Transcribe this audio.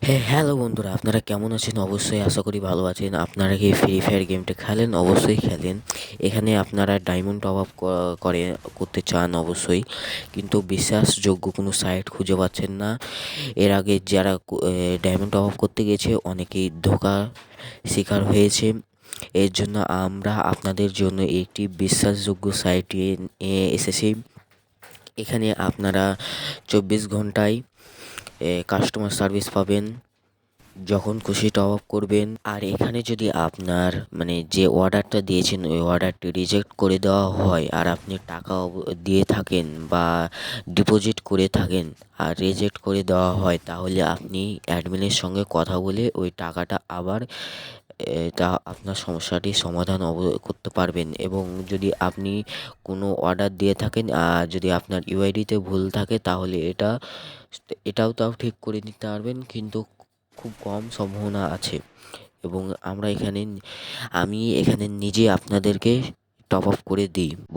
Hello বন্ধুরা, আপনারা কেমন আছেন? অবশ্যই আশা করি ভালো আছেন। আপনারা কি ফ্রি ফায়ার গেমটা খেলেন? অবশ্যই খেলেন। এখানে আপনারা ডায়মন্ড টপ আপ করতে চান অবশ্যই, কিন্তু বিশ্বাসযোগ্য কোনো সাইট খুঁজে পাচ্ছেন না। এর আগে যারা ডায়মন্ড টপ আপ করতে গেছে অনেকেই ধোঁকা শিকার হয়েছে। এর জন্য আমরা আপনাদের জন্য একটি বিশ্বাসযোগ্য সাইটে এসেছি। এখানে আপনারা 24 ঘন্টায় কাস্টমার সার্ভিস পাবেন, যখন খুশি টপ আপ করবেন। আর এখানে যদি আপনার যে অর্ডারটা দিয়েছেন ওই অর্ডারটি রিজেক্ট করে দেওয়া হয়, আর আপনি টাকা দিয়ে থাকেন বা ডিপোজিট করে থাকেন আর রিজেক্ট করে দেওয়া হয়, তাহলে আপনি অ্যাডমিনের সঙ্গে কথা বলে ওই টাকাটা আবার তা আপনার সমস্যাটির সমাধান করতে পারবেন। এবং যদি আপনি কোনো অর্ডার দিয়ে থাকেন আর যদি আপনার ইউআইডিতে ভুল থাকে, তাহলে এটাও তাও ঠিক করে নিতে পারবেন, কিন্তু খুব কম সম্ভাবনা আছে। এবং আমি এখানে নিজে আপনাদেরকে টপ আপ করে দিব।